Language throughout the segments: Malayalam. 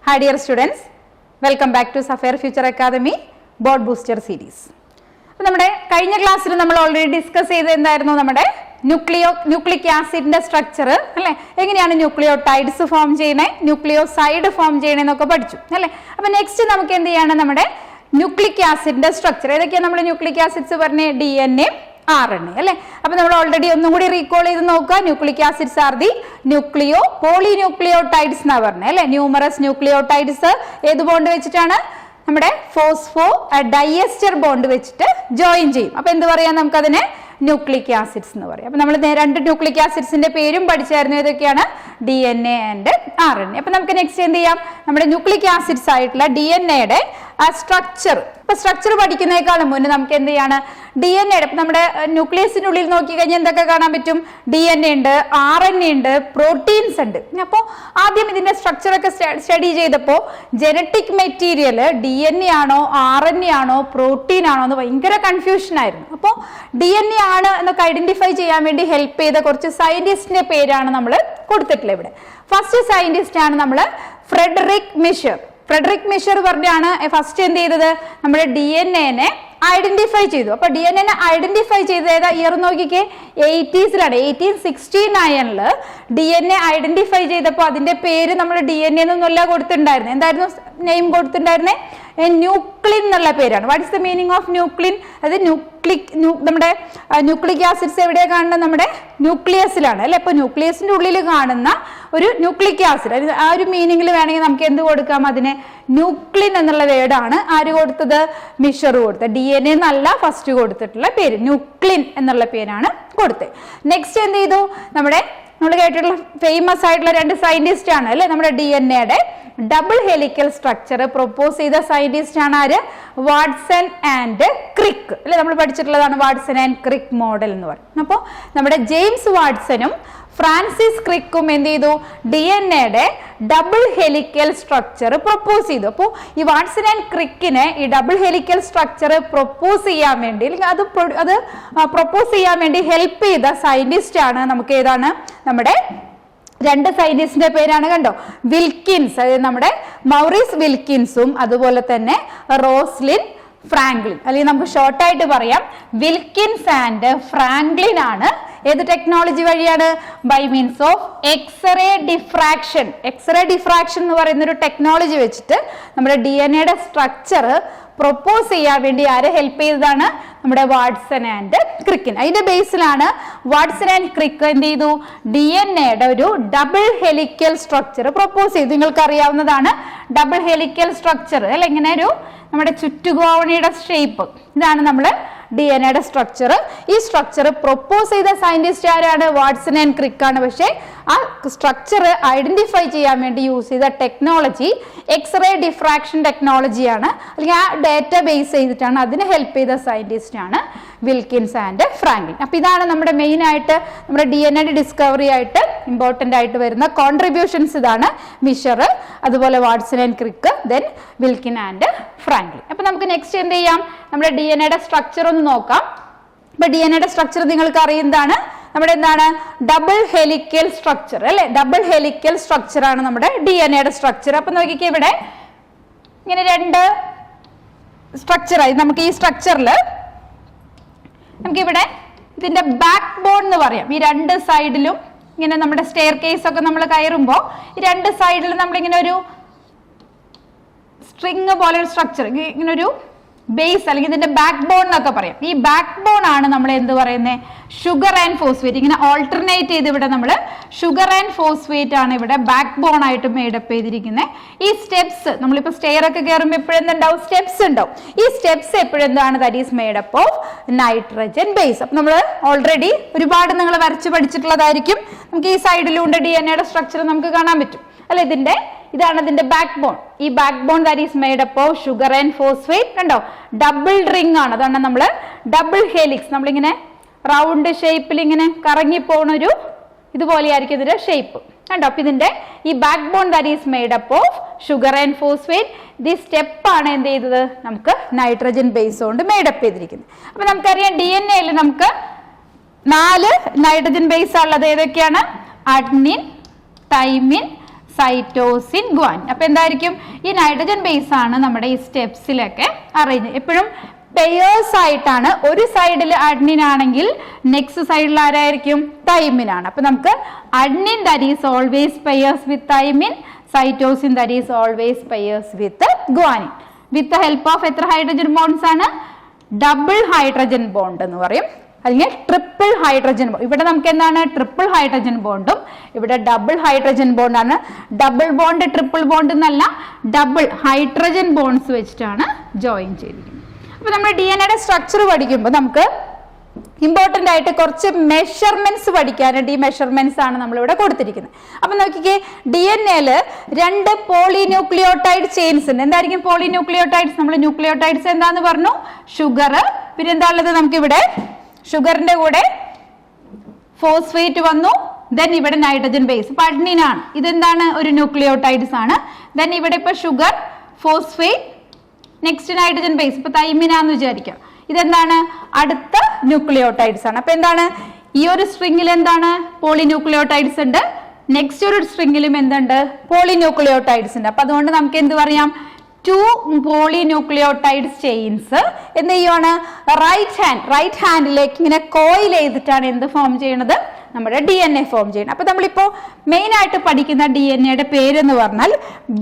Hi dear students, welcome back to Sapphire Future Academy Board Booster Series. നമ്മുടെ കഴിഞ്ഞ ക്ലാസ്സിൽ നമ്മൾ ഓൾറെഡി ഡിസ്കസ് ചെയ്തത് എന്തായിരുന്നു? നമ്മുടെ ന്യൂക്ലിക് ആസിഡിന്റെ സ്ട്രക്ചർ അല്ലേ, എങ്ങനെയാണ് ന്യൂക്ലിയോടൈഡ്സ് ഫോം ചെയ്യണേ, ന്യൂക്ലിയോസൈഡ് ഫോം ചെയ്യണേ എന്നൊക്കെ പഠിച്ചു അല്ലേ. അപ്പൊ നെക്സ്റ്റ് നമുക്ക് എന്ത് ചെയ്യാണ്? നമ്മുടെ ന്യൂക്ലിക് ആസിഡിന്റെ സ്ട്രക്ചർ ഏതൊക്കെയാണ്? നമ്മൾ ന്യൂക്ലിക് ആസിഡ്സ് പറഞ്ഞ DNA, RNA അല്ലേ. അപ്പൊ നമ്മൾ ഓൾറെഡി ഒന്നും കൂടി റീകോൾ ചെയ്ത് നോക്കുക. ന്യൂക്ലിക് ആസിഡ്സ് ആർ ദി പോളിന്യൂക്ലിയോടൈഡ്സ് എന്നാ പറഞ്ഞത് അല്ലെ. ന്യൂമറസ് ന്യൂക്ലിയോടൈഡ്സ് ഏത് ബോണ്ട് വെച്ചിട്ടാണ്? നമ്മുടെ ഫോസ്ഫോ ഡൈഎസ്റ്റർ ബോണ്ട് വെച്ചിട്ട് ജോയിൻ ചെയ്യും. അപ്പൊ എന്ത് പറയാം? നമുക്കതിനെ ന്യൂക്ലിക് ആസിഡ്സ് എന്ന് പറയും. അപ്പൊ നമ്മൾ രണ്ട് ന്യൂക്ലിക് ആസിഡ്സിന്റെ പേരും പഠിച്ചായിരുന്നു. ഏതൊക്കെയാണ്? DNA and RNA. അപ്പൊ നമുക്ക് നെക്സ്റ്റ് എന്ത് ചെയ്യാം? നമ്മുടെ ന്യൂക്ലിക് ആസിഡ്സ് ആയിട്ടുള്ള DNAയുടെ ആ സ്ട്രക്ചർ, ഇപ്പൊ സ്ട്രക്ചർ പഠിക്കുന്നതിനേക്കാളും മുന്നേ നമുക്ക് എന്ത് ചെയ്യാണ്? DNA നമ്മുടെ ന്യൂക്ലിയസിന്റെ ഉള്ളിൽ നോക്കി കഴിഞ്ഞാൽ എന്തൊക്കെ കാണാൻ പറ്റും? DNA ഉണ്ട്, RNA ഉണ്ട്, പ്രോട്ടീൻസ് ഉണ്ട്. അപ്പോൾ ആദ്യം ഇതിന്റെ സ്ട്രക്ചർ ഒക്കെ സ്റ്റഡി ചെയ്തപ്പോൾ ജനറ്റിക് മെറ്റീരിയൽ DNA ആണോ RNA ആണോ പ്രോട്ടീൻ ആണോ എന്ന് ഭയങ്കര കൺഫ്യൂഷൻ ആയിരുന്നു. അപ്പോൾ DNA ആണ് എന്നൊക്കെ ഐഡന്റിഫൈ ചെയ്യാൻ വേണ്ടി ഹെൽപ്പ് ചെയ്ത കുറച്ച് സയന്റിസ്റ്റിന്റെ പേരാണ് നമ്മൾ കൊടുത്തിട്ടുള്ളത് ഇവിടെ. ഫസ്റ്റ് സയന്റിസ്റ്റ് ആണ് നമ്മൾ ഫ്രെഡറിക് മിഷർ പറഞ്ഞാണ് ഫസ്റ്റ് എന്ത് ചെയ്തത്? നമ്മുടെ DNA ഐഡന്റിഫൈ ചെയ്തു. അപ്പൊ DNA ഐഡന്റിഫൈ ചെയ്ത ഏതാ ഇയർ നോക്കിക്കേ? 80s 1869 DNA ഐഡന്റിഫൈ ചെയ്തപ്പോൾ അതിന്റെ പേര് നമ്മൾ DNA എന്നൊന്നുമല്ല കൊടുത്തിട്ടുണ്ടായിരുന്നത്. എന്തായിരുന്നു നെയിം കൊടുത്തിട്ടുണ്ടായിരുന്നേ? ന്യൂക്ലിൻ എന്നുള്ള പേരാണ്. What is the meaning of nuclein? അത് നമ്മുടെ ന്യൂക്ലിക് ആസിഡ്സ് എവിടെയാണ് കാണുന്നത്? നമ്മുടെ ന്യൂക്ലിയസിലാണ് അല്ലെ. അപ്പൊ ന്യൂക്ലിയസിന്റെ ഉള്ളിൽ കാണുന്ന ഒരു ന്യൂക്ലിക് ആസിഡ്, ആ ഒരു മീനിങ്ങിൽ വേണമെങ്കിൽ നമുക്ക് എന്ത് കൊടുക്കാം? അതിനെ ന്യൂക്ലിൻ എന്നുള്ള വേർഡാണ് ആര് കൊടുത്തത്? മിഷർ കൊടുത്തത്. DNA എന്നല്ല ഫസ്റ്റ് കൊടുത്തിട്ടുള്ള പേര്, ന്യൂക്ലിൻ എന്നുള്ള പേരാണ് കൊടുത്തത്. നെക്സ്റ്റ് എന്ത് ചെയ്തു? നമ്മൾ കേട്ടിട്ടുള്ള ഫേമസ് ആയിട്ടുള്ള രണ്ട് സയന്റിസ്റ്റ് ആണ് അല്ലെ. നമ്മുടെ DNAയുടെ ഡബിൾ ഹെലിക്കൽ സ്ട്രക്ചർ പ്രൊപ്പോസ് ചെയ്ത സയന്റിസ്റ്റ് ആണ് ആര്? വാട്സൺ ആൻഡ് ക്രിക്ക് അല്ലെ. നമ്മൾ പഠിച്ചിട്ടുള്ളതാണ് വാട്സൺ ആൻഡ് ക്രിക്ക് മോഡൽ എന്ന് പറയും. അപ്പോൾ നമ്മുടെ ജെയിംസ് വാട്സണും ഫ്രാൻസിസ് ക്രിക്കും എന്ത് ചെയ്തു? DNA-യുടെ ഡബിൾ ഹെലിക്കൽ സ്ട്രക്ചർ പ്രൊപ്പോസ് ചെയ്തു. അപ്പോൾ ഈ വാട്സൺ ആൻഡ് ക്രിക്കിന് ഈ ഡബിൾ ഹെലിക്കൽ സ്ട്രക്ചർ പ്രൊപ്പോസ് ചെയ്യാൻ വേണ്ടി, അത് പ്രൊപ്പോസ് ചെയ്യാൻ വേണ്ടി ഹെൽപ്പ് ചെയ്ത സയന്റിസ്റ്റ് ആണ് നമുക്ക് ഏതാണ്? നമ്മുടെ രണ്ട് സയന്റിസ്റ്റിന്റെ പേരാണ് കണ്ടോ, വിൽക്കിൻസ്, അതായത് നമ്മുടെ മൗറിസ് വിൽക്കിൻസും അതുപോലെ തന്നെ റോസ്ലിൻ ഫ്രാങ്ക്ലിൻ, അല്ലെങ്കിൽ നമുക്ക് ഷോർട്ടായിട്ട് പറയാം വിൽക്കിൻസ് ആൻഡ് ഫ്രാങ്ക്ലിൻ ആണ്. ഏത് ടെക്നോളജി വഴിയാണ്? By means of x-ray diffraction. X-ray diffraction എന്ന് പറയുന്ന ഒരു ടെക്നോളജി വെച്ചിട്ട് നമ്മുടെ DNA-യുടെ സ്ട്രക്ചർ പ്രൊപ്പോസ് ചെയ്യാൻ വേണ്ടി ആരെ ഹെൽപ്പ് ചെയ്തതാണ്? നമ്മുടെ വാട്സൺ ആൻഡ് ക്രിക്കിൻ. അതിന്റെ ബേസിലാണ് വാട്സൺ ആൻഡ് ക്രിക്ക് എന്ത് ചെയ്തു? DNA-യുടെ ഒരു ഡബിൾ ഹെലിക്കൽ സ്ട്രക്ചർ പ്രൊപ്പോസ് ചെയ്തു. നിങ്ങൾക്ക് അറിയാവുന്നതാണ് ഡബിൾ ഹെലിക്കൽ സ്ട്രക്ചർ അല്ലെ. ഇങ്ങനെ ഒരു നമ്മുടെ ചുറ്റുകോണിയുടെ ഷേപ്പ്, ഇതാണ് നമ്മൾ DNA-യുടെ സ്ട്രക്ചർ. ഈ സ്ട്രക്ചർ പ്രൊപ്പോസ് ചെയ്ത സയന്റിസ്റ്റ് ആരാണ്? വാട്സൺ ആൻഡ് ക്രിക്ക് ആണ്. പക്ഷേ ആ സ്ട്രക്ചർ ഐഡന്റിഫൈ ചെയ്യാൻ വേണ്ടി യൂസ് ചെയ്ത ടെക്നോളജി എക്സ്റേ ഡിഫ്രാക്ഷൻ ടെക്നോളജിയാണ്, അല്ലെങ്കിൽ ആ ഡേറ്റ ബേസ് ചെയ്തിട്ടാണ്. അതിനെ ഹെൽപ്പ് ചെയ്ത സയന്റിസ്റ്റ് ആണ് വിൽക്കിൻസ് ആൻഡ് ഫ്രാങ്ക്ലിൻ. അപ്പൊ ഇതാണ് നമ്മുടെ മെയിൻ ആയിട്ട് നമ്മുടെ DNA-യുടെ ഡിസ്കവറി ആയിട്ട് ഇമ്പോർട്ടന്റ് ആയിട്ട് വരുന്ന കോൺട്രിബ്യൂഷൻസ്. ഇതാണ് മിഷർ, അതുപോലെ Watson and Crick, then Wilkin and Franklin. അപ്പൊ നമുക്ക് നെക്സ്റ്റ് എന്ത് ചെയ്യാം? നമ്മുടെ DNA-യുടെ സ്ട്രക്ചർ ഒന്ന് നോക്കാം. അപ്പൊ DNA-യുടെ സ്ട്രക്ചർ നിങ്ങൾക്ക് അറിയുന്നതാണ്. നമ്മുടെ എന്താണ്? ഡബിൾ ഹെലിക്കൽ സ്ട്രക്ചർ അല്ലെ. ഡബിൾ ഹെലിക്കൽ സ്ട്രക്ചർ ആണ് നമ്മുടെ DNA-യുടെ സ്ട്രക്ചർ. അപ്പൊ നോക്കിക്കേ, ഇവിടെ ഇങ്ങനെ രണ്ട് സ്ട്രക്ചറായി. നമുക്ക് ഈ സ്ട്രക്ചറിൽ നമുക്കിവിടെ ഇതിന്റെ ബാക്ക് ബോൺ എന്ന് പറയാം. ഈ രണ്ട് സൈഡിലും ഇങ്ങനെ നമ്മുടെ സ്റ്റെയർ കേസ് ഒക്കെ നമ്മൾ കയറുമ്പോൾ ഈ രണ്ട് സൈഡിലും നമ്മളിങ്ങനെ ഒരു സ്ട്രിങ് പോലെ ഒരു സ്ട്രക്ചർ, ഇങ്ങനെ ഒരു ബേസ് അല്ലെങ്കിൽ ഇതിന്റെ ബാക്ക് ബോൺ എന്നൊക്കെ പറയാം. ഈ ബാക്ക് ബോൺ ആണ് നമ്മൾ എന്ത് പറയുന്നത്? Sugar and phosphate. ഇങ്ങനെ ഓൾട്ടർനേറ്റ് ചെയ്ത് ഇവിടെ നമ്മൾ ഷുഗർ ആൻഡ് ഫോസ്ഫേറ്റ് ആണ് ഇവിടെ ബാക്ക് ബോൺ ആയിട്ട് മേഡപ്പ് ചെയ്തിരിക്കുന്നത്. ഈ സ്റ്റെപ്സ് നമ്മളിപ്പോൾ സ്റ്റെയർ ഒക്കെ കയറുമ്പോൾ എപ്പോഴെന്തുണ്ടാവും? സ്റ്റെപ്സ് ഉണ്ടാവും. ഈ സ്റ്റെപ്സ് എപ്പോഴെന്താണ്? That is made up of nitrogen base. അപ്പൊ നമ്മൾ ഓൾറെഡി ഒരുപാട് നിങ്ങൾ വരച്ച് പഠിച്ചിട്ടുള്ളതായിരിക്കും. നമുക്ക് ഈ സൈഡിലൂടെ DNA-യുടെ സ്ട്രക്ചർ നമുക്ക് കാണാൻ പറ്റും അല്ലെ. ഇതാണ് ഇതിന്റെ ബാക്ക് ബോൺ. ഈ backbone that is made up of sugar and phosphate. കണ്ടോ, ഡബിൾ റിംഗ് ആണ്. അതാണ് നമ്മൾ ഡബിൾ ഹെലിക്സ്. നമ്മളിങ്ങനെ റൗണ്ട് ഷേപ്പിൽ ഇങ്ങനെ കറങ്ങി പോണൊരു ഇതുപോലെയായിരിക്കും ഇതിന്റെ ഷേപ്പ് കണ്ടോ. അപ്പൊ ഇതിന്റെ ഈ backbone that is made up of sugar and phosphate. ഈ സ്റ്റെപ്പ് ആണ് എന്ത് ചെയ്തത്? നമുക്ക് നൈട്രജൻ ബേസ് കൊണ്ട് മേഡപ്പ് ചെയ്തിരിക്കുന്നത്. അപ്പൊ നമുക്കറിയാം DNA-യിൽ നമുക്ക് 4 നൈട്രജൻ ബേസ് ഉള്ളത്. ഏതൊക്കെയാണ്? Adenine, thymine, cytosine, guanine. അപ്പൊ എന്തായിരിക്കും ഈ നൈട്രജൻ ബേസ് ആണ് നമ്മുടെ ഈ സ്റ്റെപ്സിലൊക്കെ അറേഞ്ച്. എപ്പോഴും പെയേഴ്സ് ആയിട്ടാണ്. ഒരു സൈഡിൽ അഡ്നിൻ ആണെങ്കിൽ നെക്സ്റ്റ് സൈഡിൽ ആരായിരിക്കും? തൈമിൻ ആണ്. അപ്പൊ നമുക്ക് adenine that is always pairs with thymine, cytosine that is always pairs with guanine. With help of എത്ര ഹൈഡ്രജൻ ബോണ്ട്സ് ആണ്? ഡബിൾ ഹൈഡ്രജൻ ബോണ്ട് എന്ന് പറയും, അല്ലെങ്കിൽ ട്രിപ്പിൾ ഹൈഡ്രജൻ ബോണ്ട്. ഇവിടെ നമുക്ക് എന്താണ്? ട്രിപ്പിൾ ഹൈഡ്രജൻ ബോണ്ടും ഇവിടെ ഡബിൾ ഹൈഡ്രജൻ ബോണ്ടാണ്. ഡബിൾ ബോണ്ട് ട്രിപ്പിൾ ബോണ്ട് എന്നല്ല, ഡബിൾ ഹൈഡ്രജൻ ബോണ്ട്സ് വെച്ചിട്ടാണ് ജോയിൻ ചെയ്തിരിക്കുന്നത്. അപ്പൊ നമ്മൾ DNA സ്ട്രക്ചർ പഠിക്കുമ്പോൾ നമുക്ക് ഇമ്പോർട്ടന്റ് ആയിട്ട് കുറച്ച് മെഷർമെന്റ്സ് പഠിക്കാനുണ്ട്. ഈ മെഷർമെന്റ്സ് ആണ് നമ്മളിവിടെ കൊടുത്തിരിക്കുന്നത്. അപ്പൊ നോക്കിക്കേ, DNA-ല് 2 പോളിന്യൂക്ലിയോടൈഡ് ചെയിൻസ് ഉണ്ട്. എന്തായിരിക്കും പോളിന്യൂക്ലിയോടൈഡ്സ്? നമ്മൾ ന്യൂക്ലിയോടൈഡ്സ് എന്താന്ന് പറഞ്ഞു? ഷുഗർ. പിന്നെ എന്താ ഉള്ളത്? നമുക്കിവിടെ ഷുഗറിന്റെ കൂടെ ഫോസ്ഫേറ്റ് വന്നു, ദെൻ ഇവിടെ നൈട്രജൻ ബേസ് അഡ്നിൻ ആണ്. ഇതെന്താണ്? ഒരു ന്യൂക്ലിയോടൈഡ്സ് ആണ്. ദെൻ ഇവിടെ ഇപ്പൊ sugar, phosphate, next nitrogen base, ഇപ്പൊ തൈമിനാന്ന് വിചാരിക്കാം. ഇതെന്താണ്? അടുത്ത ന്യൂക്ലിയോടൈഡ്സ് ആണ്. അപ്പൊ എന്താണ്? ഈ ഒരു സ്ട്രിംഗിൽ എന്താണ്? പോളിന്യൂക്ലിയോടൈഡ്സ് ഉണ്ട്. നെക്സ്റ്റ് ഒരു സ്ട്രിംഗിലും എന്തുണ്ട്? പോളിന്യൂക്ലിയോടൈഡ്സ് ഉണ്ട്. അപ്പൊ അതുകൊണ്ട് നമുക്ക് എന്ത് പറയാം? 2 പോളിന്യൂക്ലിയോടൈഡ്സ് ചെയിൻസ് എന്ത് ചെയ്യുവാണ്? റൈറ്റ് ഹാൻഡിലേക്ക് ഇങ്ങനെ കോയിൽ ചെയ്തിട്ടാണ് എന്ത് ഫോം ചെയ്യണത്? നമ്മുടെ DNA ഫോം ചെയ്യണം. അപ്പൊ നമ്മളിപ്പോ മെയിൻ ആയിട്ട് പഠിക്കുന്ന DNA-യുടെ പേരെന്ന് പറഞ്ഞാൽ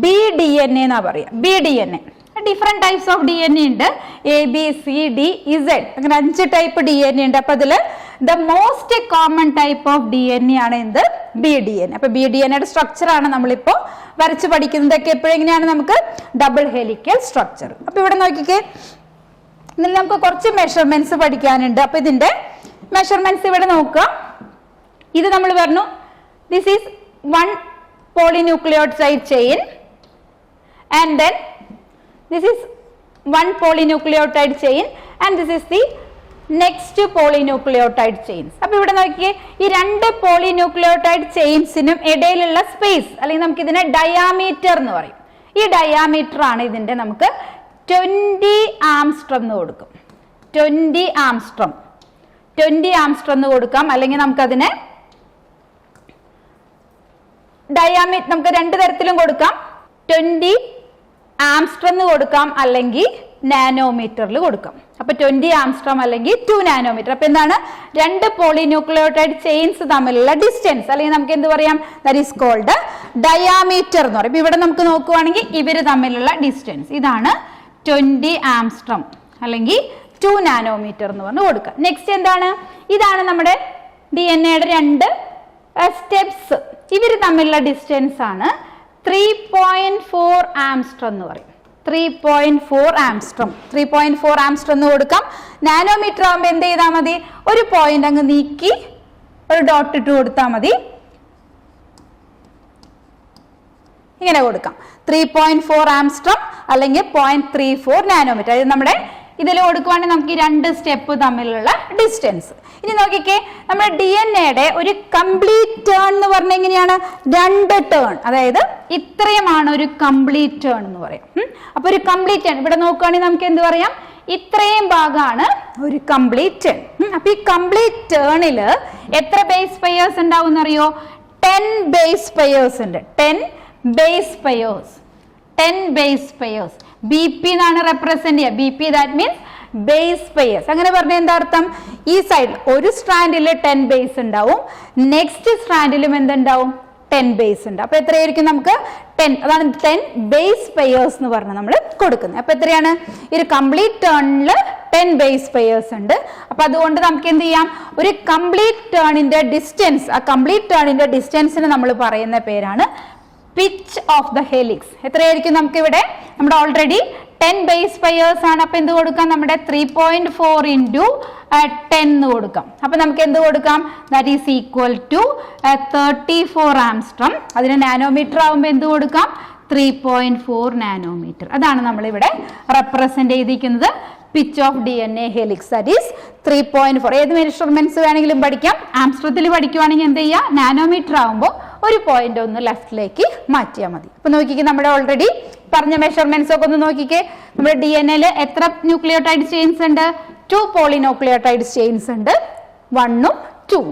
BDNA എന്നാ പറയാ. BDNA. Different types of DNA ഉണ്ട്. ABCDZ അങ്ങനെ 5 ടൈപ്പ് DNA ഉണ്ട്. അപ്പൊ അതില് the most common type of DNA ആണ് എന്ത്? BDNA. അപ്പൊ BDNA-യുടെ സ്ട്രക്ചർ ആണ് നമ്മളിപ്പോ വരച്ച് പഠിക്കുന്നതൊക്കെ. എപ്പോഴെങ്ങനെയാണ്? നമുക്ക് ഡബിൾ ഹെലിക്കൽ സ്ട്രക്ചർ. അപ്പൊ ഇവിടെ നോക്കിക്കേ, ഇതിൽ നമുക്ക് കുറച്ച് മെഷർമെന്റ്സ് പഠിക്കാനുണ്ട്. അപ്പൊ ഇതിന്റെ മെഷർമെന്റ്സ് ഇവിടെ നോക്കുക. ഇത് നമ്മൾ പറഞ്ഞു this is 1 polynucleotide chain and then this is 1 polynucleotide chain and this is the next polynucleotide chains. അപ്പൊ ഇവിടെ നോക്കിയേ, ഈ 2 polynucleotide chainsനും ഇടയിലുള്ള സ്പേസ് അല്ലെങ്കിൽ നമുക്ക് ഇതിനെ ഡയാമീറ്റർ എന്ന് പറയും. ഈ ഡയാമീറ്റർ ആണ് ഇതിന്റെ നമുക്ക് 20 ആംസ്ട്രം എന്ന് കൊടുക്കും. 20 ആംസ്ട്രം എന്ന് കൊടുക്കാം. അല്ലെങ്കിൽ നമുക്കതിനെ ഡയാമീറ്റർ നമുക്ക് 2 തരത്തിലും കൊടുക്കാം. 20 ആംസ്ട്രം എന്ന് കൊടുക്കാം, അല്ലെങ്കിൽ നാനോമീറ്ററിൽ കൊടുക്കാം. അപ്പൊ 20 ആംസ്ട്രം അല്ലെങ്കിൽ 2 നാനോമീറ്റർ. അപ്പൊ എന്താണ്? 2 പോളിന്യൂക്ലിയോടൈഡ് ചെയിൻസ് തമ്മിലുള്ള ഡിസ്റ്റൻസ് അല്ലെങ്കിൽ നമുക്ക് എന്ത് പറയാം? ദാറ്റ് ഈസ് കോൾഡ് ഡയാമീറ്റർ എന്ന് പറയും. ഇവിടെ നമുക്ക് നോക്കുവാണെങ്കിൽ ഇവര് തമ്മിലുള്ള ഡിസ്റ്റൻസ് ഇതാണ് 20 ആംസ്ട്രം അല്ലെങ്കിൽ 2 നാനോമീറ്റർ എന്ന് പറഞ്ഞ് കൊടുക്കുക. നെക്സ്റ്റ് എന്താണ്? ഇതാണ് നമ്മുടെ DNA-യുടെ 2 സ്റ്റെപ്സ്. ഇവര് തമ്മിലുള്ള ഡിസ്റ്റൻസ് ആണ് 3.4 ആംസ്ട്രം എന്ന് പറയും. 3.4 ആംസ്ട്രം. 3.4 ആംസ്ട്രം എന്ന് കൊടുക്കാം. നാനോമീറ്റർ ആകുമ്പോൾ എന്ത് ചെയ്താൽ മതി? ഒരു പോയിന്റ് അങ്ങ് നീക്കി ഒരു ഡോട്ട് ഇട്ട് കൊടുത്താൽ മതി. ഇങ്ങനെ കൊടുക്കാം. 3.4 ആംസ്ട്രം അല്ലെങ്കിൽ 0.34 നാനോമീറ്റർ. അത് നമ്മുടെ ഇതിൽ കൊടുക്കുവാണെങ്കിൽ നമുക്ക് ഈ 2 സ്റ്റെപ്പ് തമ്മിലുള്ള ഡിസ്റ്റൻസ്. ഇനി നോക്കിക്കേ, നമ്മുടെ DNA-യുടെ ഒരു കംപ്ലീറ്റ് ടേൺ എന്ന് പറഞ്ഞാൽ എങ്ങനെയാണ്? 2 ടേൺ, അതായത് ഇത്രയുമാണ് ഒരു കംപ്ലീറ്റ് ടേൺ എന്ന് പറയാം. അപ്പൊ ഒരു കംപ്ലീറ്റ് ടേൺ ഇവിടെ നോക്കുകയാണെങ്കിൽ നമുക്ക് എന്ത് പറയാം? ഇത്രയും ഭാഗമാണ് ഒരു കംപ്ലീറ്റ് ടേൺ. അപ്പൊ ഈ കംപ്ലീറ്റ് ടേണിൽ എത്ര ബേസ് പെയേഴ്സ് ഉണ്ടാവും എന്നറിയോ? 10 ബേസ് പെയേഴ്സ് ഉണ്ട്. 10 base pairs. 10 base pairs. BP എന്നാണ് റെപ്രസെന്റ് ചെയ്യുക. BP that means base pairs. അങ്ങനെ പറഞ്ഞ എന്താ അർത്ഥം? ഈ സൈഡിൽ ഒരു സ്ട്രാൻഡിൽ 10 ബേസ് ഉണ്ടാവും, നെക്സ്റ്റ് സ്ട്രാൻഡിലും എന്തുണ്ടാവും? 10 ബേസ് ഉണ്ട്. അപ്പൊ എത്രയായിരിക്കും? നമുക്ക് 10, അതാണ് 10 ബേസ് പെയേഴ്സ് എന്ന് പറഞ്ഞ് നമ്മൾ കൊടുക്കുന്നത്. അപ്പൊ എത്രയാണ്? ഈ ഒരു കംപ്ലീറ്റ് ടേണിൽ 10 ബേസ് പെയേഴ്സ് ഉണ്ട്. അപ്പൊ അതുകൊണ്ട് നമുക്ക് എന്ത് ചെയ്യാം? ഒരു കംപ്ലീറ്റ് ടേണിന്റെ ഡിസ്റ്റൻസ്, ആ കംപ്ലീറ്റ് ടേണിന്റെ ഡിസ്റ്റൻസിന് നമ്മൾ പറയുന്ന പേരാണ് പിച്ച് ഓഫ് ദ ഹെലിക്സ്. എത്രയായിരിക്കും? നമുക്ക് ഇവിടെ നമ്മുടെ ഓൾറെഡി 10 ബേസ് പെയേഴ്സ് ആണ്. അപ്പൊ എന്ത് കൊടുക്കാം? നമ്മുടെ 3.4 into 10 എന്ന് കൊടുക്കാം. അപ്പൊ നമുക്ക് എന്ത് കൊടുക്കാം? That is equal to 34 angstrom. അതിന് നാനോമീറ്റർ ആകുമ്പോൾ എന്ത് കൊടുക്കാം? 3.4 നാനോമീറ്റർ. അതാണ് നമ്മളിവിടെ റെപ്രസെന്റ് ചെയ്തിരിക്കുന്നത്. Pitch of DNA helix that is 3.4. ഏത് മെഷർമെന്റ്സ് വേണമെങ്കിലും പഠിക്കാം. ആംസ്ട്രത്തിൽ പഠിക്കുവാണെങ്കിൽ എന്ത് ചെയ്യുക? നാനോമീറ്റർ ആകുമ്പോൾ ഒരു പോയിന്റ് ഒന്ന് ലെഫ്റ്റിലേക്ക് മാറ്റിയാൽ മതി. അപ്പൊ നോക്കിക്കേ, നമ്മുടെ ഓൾറെഡി പറഞ്ഞ മെഷർമെന്റ്സ് ഒക്കെ ഒന്ന് നോക്കിക്കേ. നമ്മുടെ DNA-ൽ എത്ര ന്യൂക്ലിയോടൈഡ് ചെയിൻസ് ഉണ്ട്? 2 പോളിന്യൂക്ലിയോടൈഡ് ചെയിൻസ് ഉണ്ട്. 1ഉം 2ഉം.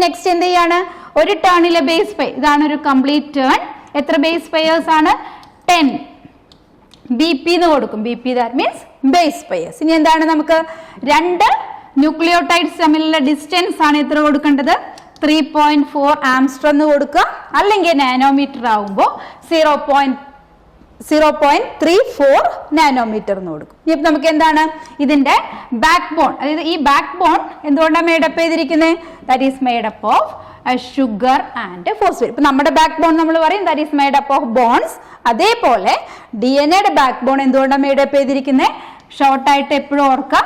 നെക്സ്റ്റ് എന്ത് ചെയ്യാണ്? ഒരു ടേണിലെ ബേസ് പെയർ, ഇതാണ് ഒരു കംപ്ലീറ്റ് ടേൺ. എത്ര ബേസ് പെയേഴ്സ് ആണ്? 10. BP എന്ന് കൊടുക്കും. BP that means base pairs. ഇനി എന്താണ് നമുക്ക് രണ്ട് ന്യൂക്ലിയോടൈഡ്സ് തമ്മിലുള്ള ഡിസ്റ്റൻസ് ആണ് എത്ര കൊടുക്കേണ്ടത്? 3.4 ആംസ്റ്റർ എന്ന് കൊടുക്കുക. അല്ലെങ്കിൽ നാനോമീറ്റർ ആവുമ്പോൾ 0.34 നാനോമീറ്റർ എന്ന് കൊടുക്കും. ഇനി നമുക്ക് എന്താണ് ഇതിന്റെ ബാക്ക് ബോൺ, അതായത് ഈ ബാക്ക് ബോൺ എന്തുകൊണ്ടാണ് മേഡപ്പ് ചെയ്തിരിക്കുന്നത്? That is made up of sugar and phosphate. ഇപ്പൊ നമ്മുടെ ബാക്ക് ബോൺ നമ്മൾ പറയും that is made up of bones. അതേപോലെ DNA-യുടെ ബാക്ക് ബോൺ എന്തുകൊണ്ടാണ് മേഡപ്പ് ചെയ്തിരിക്കുന്നത്? ഷോർട്ടായിട്ട് എപ്പോഴും ഓർക്കാം,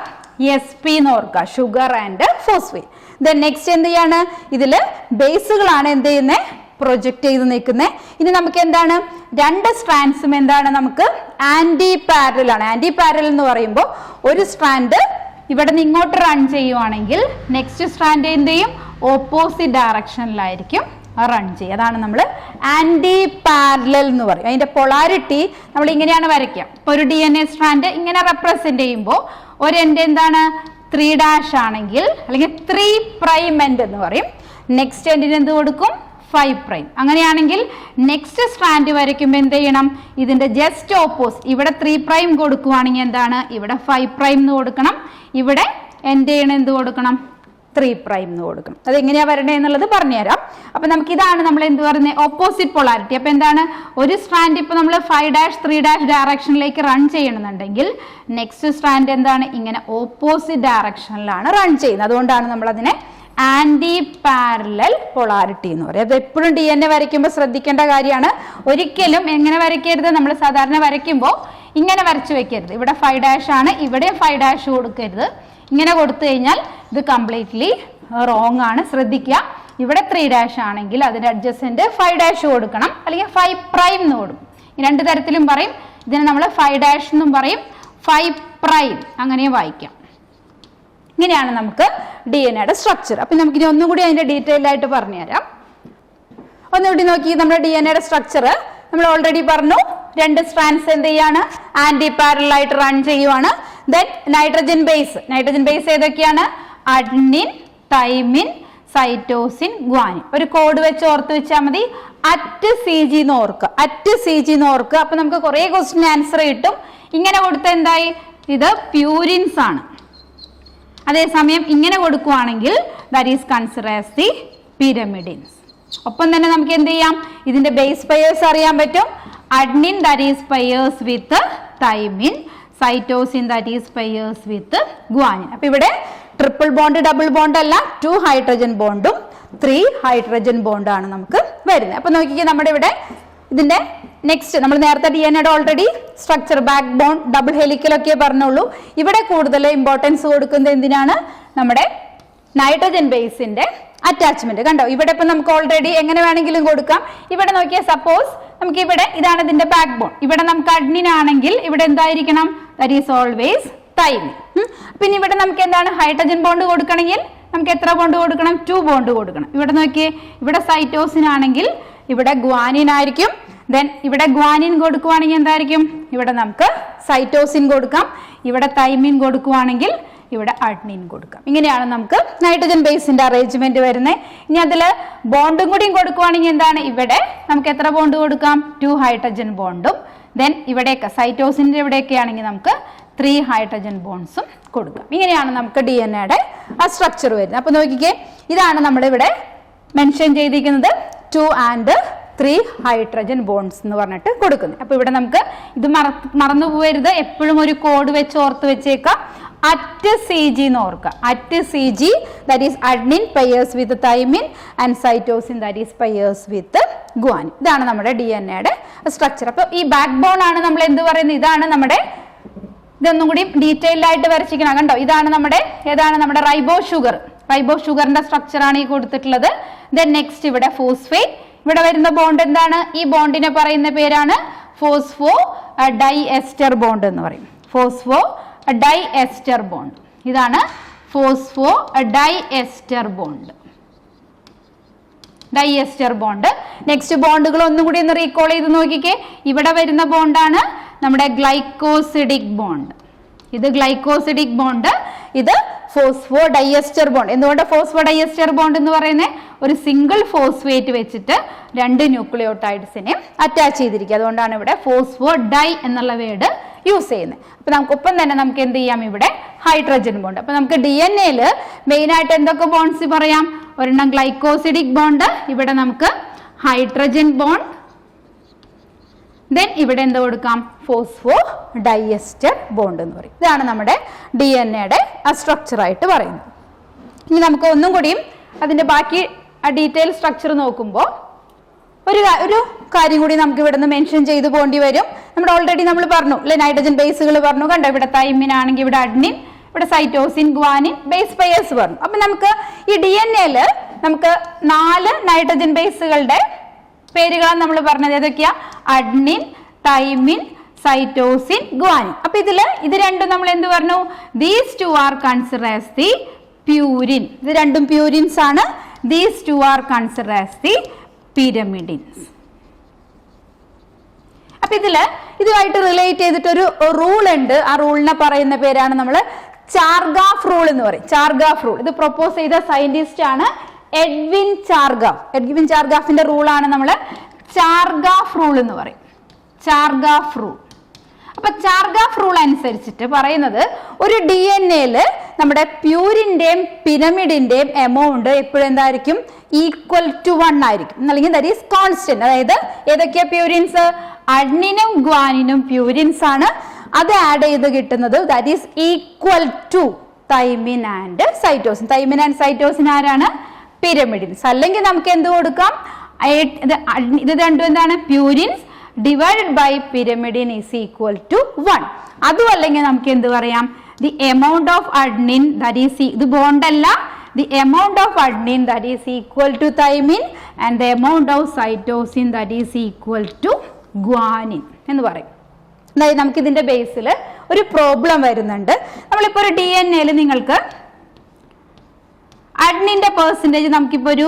SP എന്ന് ഓർക്കുക, sugar and phosphate. Then next എന്ത് ചെയ്യാണ്? ഇതില് ബേസുകളാണ് എന്ത് ചെയ്യുന്നത്? പ്രൊജക്ട് ചെയ്ത് നിൽക്കുന്നത്. ഇനി നമുക്ക് എന്താണ് രണ്ട് സ്ട്രാൻഡ്സും എന്താണ് നമുക്ക് ആന്റി പാരലൽ ആണ്. ആന്റി പാരലൽ എന്ന് പറയുമ്പോൾ ഒരു സ്ട്രാൻഡ് ഇവിടെ നിന്ന് ഇങ്ങോട്ട് റൺ ചെയ്യുവാണെങ്കിൽ നെക്സ്റ്റ് സ്ട്രാൻഡ് എന്ത് ചെയ്യും? ഓപ്പോസിറ്റ് ഡയറക്ഷനിലായിരിക്കും റൺ ചെയ്യുക. അതാണ് നമ്മൾ ആന്റി പാരലൽ എന്ന് പറയും. അതിന്റെ പൊളാരിറ്റി നമ്മൾ ഇങ്ങനെയാണ് വരയ്ക്കുക. ഇപ്പോൾ ഒരു DNA സ്ട്രാൻഡ് ഇങ്ങനെ റെപ്രസെന്റ് ചെയ്യുമ്പോൾ ഒരു എൻഡ് എന്താണ് 3' ആണെങ്കിൽ അല്ലെങ്കിൽ 3' എൻഡ് എന്ന് പറയും. നെക്സ്റ്റ് എൻഡിന് എന്ത് കൊടുക്കും? 5'. അങ്ങനെയാണെങ്കിൽ നെക്സ്റ്റ് സ്ട്രാൻഡ് വരയ്ക്കുമ്പോൾ എന്ത് ചെയ്യണം? ഇതിന്റെ ജസ്റ്റ് ഓപ്പോസിറ്റ് ഇവിടെ 3' കൊടുക്കുവാണെങ്കിൽ എന്താണ്? ഇവിടെ 5' എന്ന് കൊടുക്കണം. ഇവിടെ എന്ത് ചെയ്യണം? എന്ത് കൊടുക്കണം? 3' എന്ന് കൊടുക്കണം. അത് എങ്ങനെയാ വരണേ എന്നുള്ളത് പറഞ്ഞുതരാം. അപ്പൊ നമുക്ക് ഇതാണ് നമ്മൾ എന്ത് പറയുന്നത്? Opposite polarity. അപ്പൊ എന്താണ്? ഒരു സ്ട്രാൻഡ് ഇപ്പൊ നമ്മൾ 5', 3' ഡയറക്ഷനിലേക്ക് റൺ ചെയ്യണമെന്നുണ്ടെങ്കിൽ നെക്സ്റ്റ് സ്ട്രാൻഡ് എന്താണ്? ഇങ്ങനെ ഓപ്പോസിറ്റ് ഡയറക്ഷനിലാണ് റൺ ചെയ്യുന്നത്. അതുകൊണ്ടാണ് നമ്മൾ അതിനെ ആന്റി പാരലൽ പൊളാരിറ്റി എന്ന് പറയും. അത് എപ്പോഴും DNA വരയ്ക്കുമ്പോൾ ശ്രദ്ധിക്കേണ്ട കാര്യമാണ്. ഒരിക്കലും എങ്ങനെ വരയ്ക്കരുത്? നമ്മൾ സാധാരണ വരയ്ക്കുമ്പോൾ ഇങ്ങനെ വരച്ചു വെക്കരുത്. ഇവിടെ 5' ആണ്, ഇവിടെ 5' കൊടുക്കരുത്. ഇങ്ങനെ കൊടുത്തു കഴിഞ്ഞാൽ ഇത് കംപ്ലീറ്റ്ലി റോങ് ആണ്. ശ്രദ്ധിക്കുക, ഇവിടെ 3' ആണെങ്കിൽ അതിന്റെ അഡ്ജസ്റ്റന്റ് 5' കൊടുക്കണം, അല്ലെങ്കിൽ 5' എന്ന് കൊടുക്കും. ഈ രണ്ട് തരത്തിലും പറയും. ഇതിനെ നമ്മൾ 5' എന്നും പറയും, 5' അങ്ങനെ വായിക്കാം. ഇങ്ങനെയാണ് നമുക്ക് DNA-യുടെ സ്ട്രക്ചർ. അപ്പൊ നമുക്ക് ഇനി ഒന്നും കൂടി അതിന്റെ ഡീറ്റെയിൽ ആയിട്ട് പറഞ്ഞുതരാം. ഒന്നുകൂടി നോക്കി, നമ്മുടെ DNA-യുടെ സ്ട്രക്ചർ നമ്മൾ ഓൾറെഡി പറഞ്ഞു. രണ്ട് സ്ട്രാൻഡ്സ് എന്ത് ചെയ്യാണ്? ആന്റി പാരലൽ ആയിട്ട് റൺ ചെയ്യുവാണ്. ദെൻ നൈട്രജൻ ബേസ് ഏതൊക്കെയാണ്? Adenine, thymine, cytosine, guanine. ഒരു കോഡ് വെച്ച് ഓർത്ത് വെച്ചാൽ മതി. @CG എന്ന് ഓർക്കുക, @CG എന്ന് ഓർക്കുക. അപ്പൊ നമുക്ക് കുറെ ക്വസ്റ്റ്യൻ ആൻസർ കിട്ടും. ഇങ്ങനെ കൊടുത്ത എന്തായി? ഇത് പ്യൂരിൻസ് ആണ്. അതേസമയം ഇങ്ങനെ കൊടുക്കുവാണെങ്കിൽ that is consider as the pyrimidines. ഒപ്പം തന്നെ നമുക്ക് എന്ത് ചെയ്യാം? ഇതിന്റെ ബേസ് പെയേഴ്സ് അറിയാൻ പറ്റും. Adenine that is pairs with thymine, cytosine that is pairs with guanine. അപ്പൊ ഇവിടെ ട്രിപ്പിൾ ബോണ്ട്, ഡബിൾ ബോണ്ട് അല്ല, 2 ഹൈഡ്രജൻ ബോണ്ടും 3 ഹൈഡ്രജൻ ബോണ്ടാണ് നമുക്ക് വരുന്നത്. അപ്പൊ നോക്കിക്കേ, നമ്മുടെ ഇവിടെ ഇതിന്റെ നെക്സ്റ്റ് നമ്മൾ നേരത്തെ DNA-യുടെ already structure backbone, double ഹെലിക്കലൊക്കെ പറഞ്ഞുള്ളൂ. ഇവിടെ കൂടുതൽ ഇമ്പോർട്ടൻസ് കൊടുക്കുന്നത് എന്തിനാണ്? നമ്മുടെ നൈട്രജൻ ബേസിന്റെ അറ്റാച്ച്മെന്റ്. കണ്ടോ, ഇവിടെ ഇപ്പൊ നമുക്ക് ഓൾറെഡി എങ്ങനെ വേണമെങ്കിലും കൊടുക്കാം. ഇവിടെ നോക്കിയാൽ സപ്പോസ് നമുക്ക് ഇവിടെ ഇതാണ് ഇതിന്റെ ബാക്ക് ബോൺ. ഇവിടെ നമുക്ക് അഡ്നിൻ ആണെങ്കിൽ ഇവിടെ എന്തായിരിക്കണം? That is always thymine. പിന്നെ ഇവിടെ നമുക്ക് എന്താണ്? ഹൈഡ്രജൻ ബോണ്ട് കൊടുക്കണമെങ്കിൽ നമുക്ക് എത്ര ബോണ്ട് കൊടുക്കണം? 2 ബോണ്ട് കൊടുക്കണം. ഇവിടെ നോക്കിയേ, ഇവിടെ സൈറ്റോസിൻ ആണെങ്കിൽ ഇവിടെ ഗ്വാനിൻ ആയിരിക്കും. ദെൻ ഇവിടെ ഗ്വാനിൻ കൊടുക്കുവാണെങ്കിൽ എന്തായിരിക്കും? ഇവിടെ നമുക്ക് സൈറ്റോസിൻ കൊടുക്കാം. ഇവിടെ തൈമിൻ കൊടുക്കുവാണെങ്കിൽ ഇവിടെ അഡ്നിൻ കൊടുക്കാം. ഇങ്ങനെയാണ് നമുക്ക് നൈട്രജൻ ബേസിന്റെ അറേഞ്ച്മെന്റ് വരുന്നത്. ഇനി അതിൽ ബോണ്ടും കൂടിയും കൊടുക്കുവാണെങ്കിൽ എന്താണ്? ഇവിടെ നമുക്ക് എത്ര ബോണ്ട് കൊടുക്കാം? 2 ഹൈഡ്രജൻ ബോണ്ടും. ദെൻ ഇവിടെയൊക്കെ സൈറ്റോസിന്റെ ഇവിടെയൊക്കെ ആണെങ്കിൽ നമുക്ക് 3 ഹൈഡ്രജൻ ബോൺസും കൊടുക്കാം. ഇങ്ങനെയാണ് നമുക്ക് DNA-യുടെ ആ സ്ട്രക്ചർ വരുന്നത്. അപ്പൊ നോക്കിക്കേ, ഇതാണ് നമ്മളിവിടെ മെൻഷൻ ചെയ്തിരിക്കുന്നത് 2 and 3 ഹൈഡ്രജൻ ബോൺസ് എന്ന് പറഞ്ഞിട്ട് കൊടുക്കുന്നത്. അപ്പൊ ഇവിടെ നമുക്ക് ഇത് മറന്നു പോകരുത്. എപ്പോഴും ഒരു കോഡ് വെച്ച് ഓർത്ത് വെച്ചേക്കാം. @CG എന്ന് ഓർക്കുക. @CG that is adenine pairs with thymine and cytosine that is pairs with guanine. ഇതാണ് നമ്മുടെ DNA-യുടെ സ്ട്രക്ചർ. അപ്പൊ ഈ ബാക്ക് ബോൺ ആണ് നമ്മൾ എന്ത് പറയുന്നത്? ഇതാണ് നമ്മുടെ, ഇതൊന്നും കൂടി ഡീറ്റെയിൽഡ് ആയിട്ട് വരച്ചിരിക്കണം. കണ്ടോ, ഇതാണ് നമ്മുടെ ഏതാണ്? നമ്മുടെ റൈബോ ഷുഗറിന്റെ സ്ട്രക്ചർ ആണ് ഈ കൊടുത്തിട്ടുള്ളത്. ദെൻ നെക്സ്റ്റ് ഇവിടെ ഫോസ്ഫേറ്റ്. ഇവിടെ വരുന്ന ബോണ്ട് എന്താണ്? ഈ ബോണ്ടിനെ പറയുന്ന പേരാണ് ഫോസ്ഫോ ഡൈഎസ്റ്റർ ബോണ്ട് എന്ന് പറയും. Phosphodiester bond. ഇതാണ് ഫോസ്ഫോ ഡൈഎസ്റ്റർ ബോണ്ട്. നെക്സ്റ്റ് ബോണ്ടുകൾ ഒന്നും കൂടി ഒന്ന് റീകോൾ ചെയ്ത് നോക്കിക്കേ. ഇവിടെ വരുന്ന ബോണ്ടാണ് നമ്മുടെ ഗ്ലൈക്കോസിഡിക് ബോണ്ട്. ഇത് ഗ്ലൈക്കോസിഡിക് ബോണ്ട്, ഇത് ഫോസ്ഫോ ഡൈഎസ്റ്റർ ബോണ്ട്. എന്തുകൊണ്ട് ഫോസ്ഫോ ഡൈഎസ്റ്റർ ബോണ്ട് എന്ന് പറയുന്നത് ഒരു സിംഗിൾ ഫോസ്ഫേറ്റ് വെച്ചിട്ട് 2 ന്യൂക്ലിയോടൈഡ്സിനെ അറ്റാച്ച് ചെയ്തിരിക്കുക. അതുകൊണ്ടാണ് ഇവിടെ ഫോസ്ഫോ ഡൈ എന്നുള്ള വേർഡ് യൂസ് ചെയ്യുന്നത്. അപ്പൊ നമുക്ക് ഒപ്പം തന്നെ നമുക്ക് എന്ത് ചെയ്യാം, ഇവിടെ ഹൈഡ്രജൻ ബോണ്ട്. അപ്പൊ നമുക്ക് DNA മെയിൻ ആയിട്ട് എന്തൊക്കെ ബോണ്ട്സ് പറയാം? ഒരെണ്ണം ഗ്ലൈക്കോസിഡിക് ബോണ്ട്, ഇവിടെ നമുക്ക് ഹൈഡ്രജൻ ബോണ്ട്, ദെൻ ഇവിടെ എന്ത് കൊടുക്കാം, ഫോസ്ഫോ ഡൈഎസ്റ്റർ ബോണ്ട് എന്ന് പറയും. ഇതാണ് നമ്മുടെ DNA സ്ട്രക്ചർ ആയിട്ട് പറയുന്നത്. ഇനി നമുക്ക് ഒന്നും കൂടിയും അതിന്റെ ബാക്കി ഡീറ്റെയിൽ സ്ട്രക്ചർ നോക്കുമ്പോൾ ഒരു കാര്യം കൂടി നമുക്ക് ഇവിടെ നിന്ന് മെൻഷൻ ചെയ്തു പോകേണ്ടി വരും. നമ്മുടെ ഓൾറെഡി നമ്മൾ പറഞ്ഞു അല്ലെ, നൈട്രജൻ ബേസുകൾ പറഞ്ഞു, കണ്ടോ ഇവിടെ തൈമിൻ ആണെങ്കിൽ ഇവിടെ അഡ്നിൻ, ഇവിടെ സൈറ്റോസിൻ, ഗ്വാനിൻ, ബേസ് പെയേഴ്സ് പറഞ്ഞു. അപ്പൊ നമുക്ക് ഈ DNA നമുക്ക് 4 നൈട്രജൻ ബേസുകളുടെ പേരുകളാണ് നമ്മൾ പറഞ്ഞത്. ഏതൊക്കെയാ? Adenine, thymine, cytosine, guanine. അപ്പൊ ഇത് രണ്ടും നമ്മൾ എന്ത് പറഞ്ഞു? These 2 are considered as the purine. ഇത് രണ്ടും പ്യൂരിൻസ് ആണ്. These 2 are considered as the pyrimidines. അപ്പൊ ഇതുമായിട്ട് റിലേറ്റ് ചെയ്തിട്ട് ഒരു റൂൾ ഉണ്ട്. ആ റൂളിനെ പറയുന്ന പേരാണ് നമ്മൾ ചാർഗാഫ് റൂൾ എന്ന് പറയും. ചാർഗാഫ് റൂൾ ഇത് പ്രൊപ്പോസ് ചെയ്ത സയന്റിസ്റ്റ് ആണ് എഡ്വിൻ ചാർഗാഫ്. എഡ്വിൻ ചാർഗാഫിന്റെ റൂളാണ് നമ്മൾ ചാർഗാഫ് റൂൾ എന്ന് പറയും. ചാർഗാഫ് റൂൾ. അപ്പൊ ചാർഗാഫ് റൂൾ അനുസരിച്ചിട്ട് പറയുന്നത് ഒരു DNA നമ്മുടെ പ്യൂരിന്റെയും പിരമിഡിന്റെയും എമൗണ്ട് എപ്പോഴും എന്തായിരിക്കും? ഈക്വൽ ടു 1 ആയിരിക്കും, അല്ലെങ്കിൽ ദാറ്റ് ഈസ് കോൺസ്റ്റന്റ്. അതായത് ഏതൊക്കെയാ പ്യൂരിൻസ്? അഡ്നിനും ഗ്വാനിനും പ്യൂരിൻസ് ആണ്. അത് ആഡ് ചെയ്ത് കിട്ടുന്നത് that is equal to thymine and cytosine. Thymine and cytosine ആരാണ്? പിരമിഡിൻസ്. അല്ലെങ്കിൽ നമുക്ക് എന്ത് കൊടുക്കാം? ഇത് രണ്ടും എന്താണ്? Purines divided by pyrimidine is equal to 1. അതും അല്ലെങ്കിൽ നമുക്ക് എന്ത് പറയാം? The amount of adenine that is, ഇത് ബോണ്ട് അല്ല, the amount of adenine that is equal to thymine and the amount of cytosine that is equal to guanine എന്ന് പറയും. അതായത് നമുക്ക് ഇതിന്റെ ബേസിൽ ഒരു പ്രോബ്ലം വരുന്നുണ്ട്. നമ്മളിപ്പോ ഒരു DNA നിങ്ങൾക്ക് അഡ്നിന്റെ പെർസെന്റേജ് നമുക്കിപ്പോ ഒരു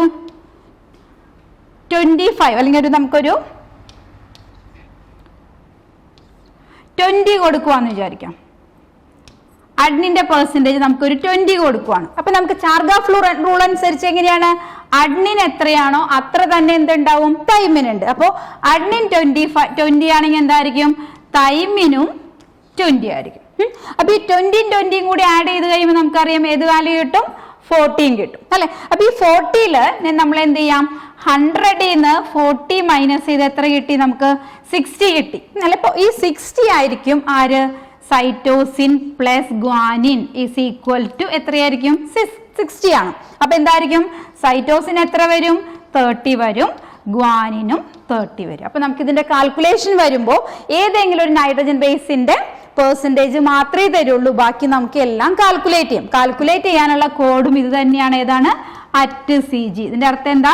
25 അല്ലെങ്കിൽ നമുക്കൊരു 20 കൊടുക്കുവാന്ന് വിചാരിക്കാം. അഡ്നിന്റെ പെർസെന്റേജ് നമുക്കൊരു 20 കൊടുക്കുവാണ്. അപ്പൊ നമുക്ക് ചാർഗാഫ് റൂൾ അനുസരിച്ച് എങ്ങനെയാണ്? അഡ്നിൻ എത്രയാണോ അത്ര തന്നെ എന്തുണ്ടാവും? തൈമിൻ ഉണ്ട്. അപ്പോ അഡ്നിൻ 20 ആണെങ്കിൽ എന്തായിരിക്കും? തൈമിനും 20 ആയിരിക്കും. അപ്പൊ ഈ 20 കൂടി ആഡ് ചെയ്ത് കഴിയുമ്പോൾ നമുക്കറിയാം ഏത് വാല്യൂ കിട്ടും? 14 കിട്ടും അല്ലെ. അപ്പൊ ഈ 40 നമ്മൾ എന്ത് ചെയ്യാം? 100 40 മൈനസ് ചെയ്ത് എത്ര കിട്ടി? നമുക്ക് 60 കിട്ടി അല്ലെ. അപ്പൊ ഈ 60 ആയിരിക്കും ആര്? Cytosine plus guanine is equal to എത്രയായിരിക്കും? 60 ആണ്. അപ്പൊ എന്തായിരിക്കും? സൈറ്റോസിൻ എത്ര വരും? 30 വരും, ഗ്വാനിനും 30 വരും. അപ്പൊ നമുക്ക് ഇതിന്റെ കാൽക്കുലേഷൻ വരുമ്പോൾ ഏതെങ്കിലും ഒരു നൈട്രജൻ ബേസിന്റെ പെർസെന്റേജ് മാത്രമേ തരുള്ളൂ, ബാക്കി നമുക്ക് എല്ലാം കാൽക്കുലേറ്റ് ചെയ്യാം. കാൽക്കുലേറ്റ് ചെയ്യാനുള്ള കോഡും ഇത് തന്നെയാണ്. ഏതാണ്? @CG. ഇതിന്റെ അർത്ഥം എന്താ?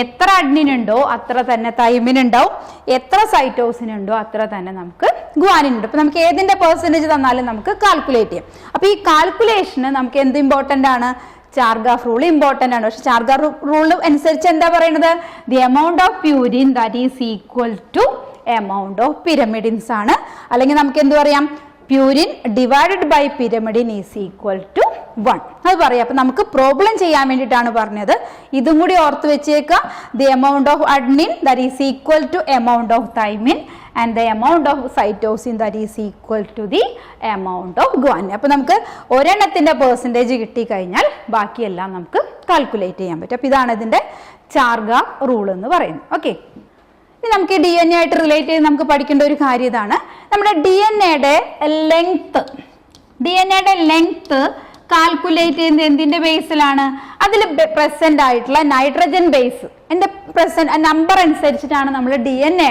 എത്ര അഡ്നിൻ ഉണ്ടോ അത്ര തന്നെ തൈമിൻ ഉണ്ടാവും, എത്ര സൈറ്റോസിൻ ഉണ്ടോ അത്ര തന്നെ നമുക്ക് ഗ്വാനിൻ ഉണ്ട്. അപ്പൊ നമുക്ക് ഏതിന്റെ പെർസെന്റേജ് തന്നാലും നമുക്ക് കാൽക്കുലേറ്റ് ചെയ്യാം. അപ്പൊ ഈ കാൽക്കുലേഷന് നമുക്ക് എന്ത് ഇമ്പോർട്ടന്റ് ആണ്? ചാർഗാഫ് റൂൾ ഇമ്പോർട്ടന്റ് ആണ്. പക്ഷെ ചാർഗാഫ് റൂൾ അനുസരിച്ച് എന്താ പറയുന്നത്? The amount of purine that is equal to amount of pyrimidines ആണ്. അല്ലെങ്കിൽ നമുക്ക് എന്ത് പറയാം? Purine divided by pyrimidine is equal to 1 അത് പറയാം. അപ്പൊ നമുക്ക് പ്രോബ്ലം ചെയ്യാൻ വേണ്ടിയിട്ടാണ് പറഞ്ഞത്. ഇതും കൂടി ഓർത്ത് വെച്ചേക്കുക. The amount of adenine that is equal to amount of thymine and the amount of cytosine that is equal to the amount of guanine. അപ്പൊ നമുക്ക് ഒരെണ്ണത്തിന്റെ പെർസെന്റേജ് കിട്ടിക്കഴിഞ്ഞാൽ ബാക്കിയെല്ലാം നമുക്ക് കാൽക്കുലേറ്റ് ചെയ്യാൻ പറ്റും. അപ്പൊ ഇതാണ് ഇതിന്റെ ചാർഗാഫ് റൂൾ എന്ന് പറയുന്നത്. ഓക്കെ, ഇനി നമുക്ക് DNA ആയിട്ട് റിലേറ്റ് ചെയ്ത് നമുക്ക് പഠിക്കേണ്ട ഒരു കാര്യം ഇതാണ്. നമ്മുടെ DNA ലെങ്ത് കാൽക്കുലേറ്റ് ചെയ്യുന്നത് എന്തിന്റെ ബേസിലാണ്? അതിൽ പ്രസന്റ് ആയിട്ടുള്ള നൈട്രജൻ ബേസ് നമ്പർ അനുസരിച്ചിട്ടാണ് നമ്മൾ DNA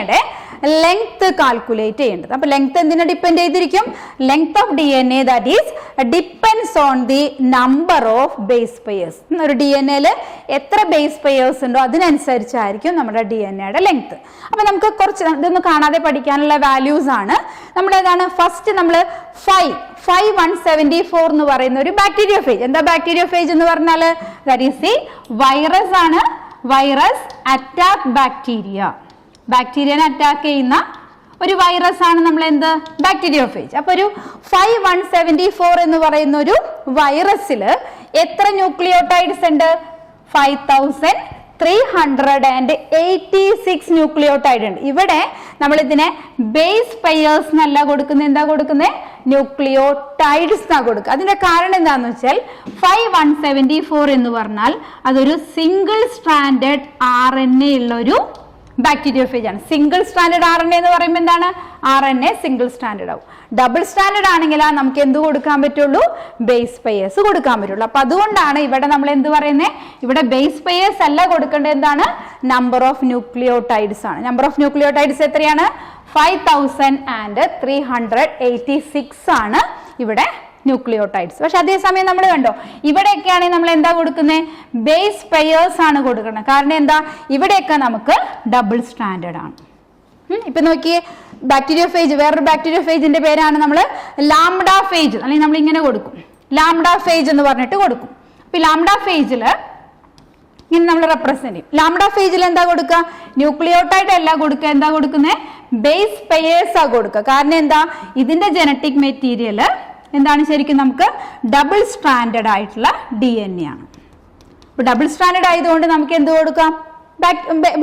ലെങ്ത് കാൽക്കുലേറ്റ് ചെയ്യേണ്ടത്. അപ്പൊ ലെങ്ത് എന്തിനെ ഡിപ്പെൻഡ് ചെയ്തിരിക്കും? Length of DNA that is depends on the number of base pairs. ഒരു DNA എത്ര ബേസ് പെയേഴ്സ് ഉണ്ടോ അതിനനുസരിച്ചായിരിക്കും നമ്മുടെ DNA ലെങ്ത്. അപ്പൊ നമുക്ക് കുറച്ച് ഇതൊന്നും കാണാതെ പഠിക്കാനുള്ള വാല്യൂസ് ആണ്. നമ്മുടെ ഏതാണ്? ഫസ്റ്റ് നമ്മൾ 5174 എന്ന് പറയുന്ന ഒരു ബാക്ടീരിയോഫേജ്. എന്താ ബാക്ടീരിയോഫേജ് എന്ന് പറഞ്ഞാൽ? ദാറ്റ് ഈസ് ദി വൈറസ് ആണ്. വൈറസ് അറ്റാക്ക് ബാക്ടീരിയനെ അറ്റാക്ക് ചെയ്യുന്ന ഒരു വൈറസ് ആണ് നമ്മൾ എന്ത് ബാക്ടീരിയോഫേജ്. അപ്പൊ ഒരു 5174 എന്ന് പറയുന്ന ഒരു വൈറസിൽ എത്ര ന്യൂക്ലിയോടൈഡ്സ് ഉണ്ട്? 5386 ന്യൂക്ലിയോടൈഡ് ഉണ്ട്. ഇവിടെ നമ്മൾ ഇതിനെ ബേസ് പെയേഴ്സ് എന്നല്ല കൊടുക്കുന്നത്, എന്താ കൊടുക്കുന്നത്? ന്യൂക്ലിയോടൈഡ്സ് എന്നാ കൊടുക്കുക. അതിന്റെ കാരണം എന്താന്ന് വെച്ചാൽ 5174 എന്ന് പറഞ്ഞാൽ അതൊരു സിംഗിൾ സ്ട്രാൻഡഡ് RNA ഉള്ള ഒരു ബാക്ടീരിയോഫേജ് ആണ്. സിംഗിൾ സ്റ്റാൻഡേർഡ് RNA എന്ന് പറയുമ്പോൾ എന്താണ്? RNA സിംഗിൾ സ്റ്റാൻഡേർഡ് ആവും. ഡബിൾ സ്റ്റാൻഡേർഡ് ആണെങ്കിൽ നമുക്ക് എന്ത് കൊടുക്കാൻ പറ്റുള്ളൂ? ബേസ് പെയേഴ്സ് കൊടുക്കാൻ പറ്റുള്ളൂ. അപ്പൊ അതുകൊണ്ടാണ് ഇവിടെ നമ്മൾ എന്ത് പറയുന്നത്? ഇവിടെ ബേസ് പെയേഴ്സ് അല്ല കൊടുക്കേണ്ടത്, എന്താണ്? നമ്പർ ഓഫ് ന്യൂക്ലിയോടൈഡ്സ് ആണ്. നമ്പർ ഓഫ് ന്യൂക്ലിയോടൈഡ്സ് എത്രയാണ്? 5386 ആണ് ഇവിടെ ന്യൂക്ലിയോടൈഡ്സ്. പക്ഷെ അതേസമയം നമ്മൾ കണ്ടോ, ഇവിടെയൊക്കെയാണെങ്കിൽ നമ്മൾ എന്താ കൊടുക്കുന്നത്? ബേസ് പെയേഴ്സ് ആണ് കൊടുക്കുന്നത്. കാരണം എന്താ? ഇവിടെയൊക്കെ നമുക്ക് ഡബിൾ സ്റ്റാൻഡേർഡ് ആണ്. ഇപ്പൊ നോക്കിയേ, ബാക്ടീരിയോഫേജ്, വേറൊരു ബാക്ടീരിയോഫേജിന്റെ പേരാണ് നമ്മൾ ലാംഡ ഫേജ്, അല്ലെങ്കിൽ നമ്മൾ ഇങ്ങനെ കൊടുക്കും, ലാംഡ ഫേജ് എന്ന് പറഞ്ഞിട്ട് കൊടുക്കും. അപ്പൊ ലാംഡ ഫേജില് ഇങ്ങനെ നമ്മൾ റെപ്രസെന്റ് ചെയ്യും. ലാംഡ ഫേജിൽ എന്താ കൊടുക്കുക? ന്യൂക്ലിയോടൈഡ് അല്ല കൊടുക്കുക, എന്താ കൊടുക്കുന്നത്? ബേസ് പെയേഴ്സ് ആ കൊടുക്കുക. കാരണം എന്താ? ഇതിന്റെ ജനറ്റിക് മെറ്റീരിയൽ എന്താണ്? ശരിക്കും നമുക്ക് ഡബിൾ സ്റ്റാൻഡേർഡ് ആയിട്ടുള്ള DNA ആണ്. അപ്പൊ ഡബിൾ സ്റ്റാൻഡേർഡ് ആയതുകൊണ്ട് നമുക്ക് എന്ത് കൊടുക്കാം?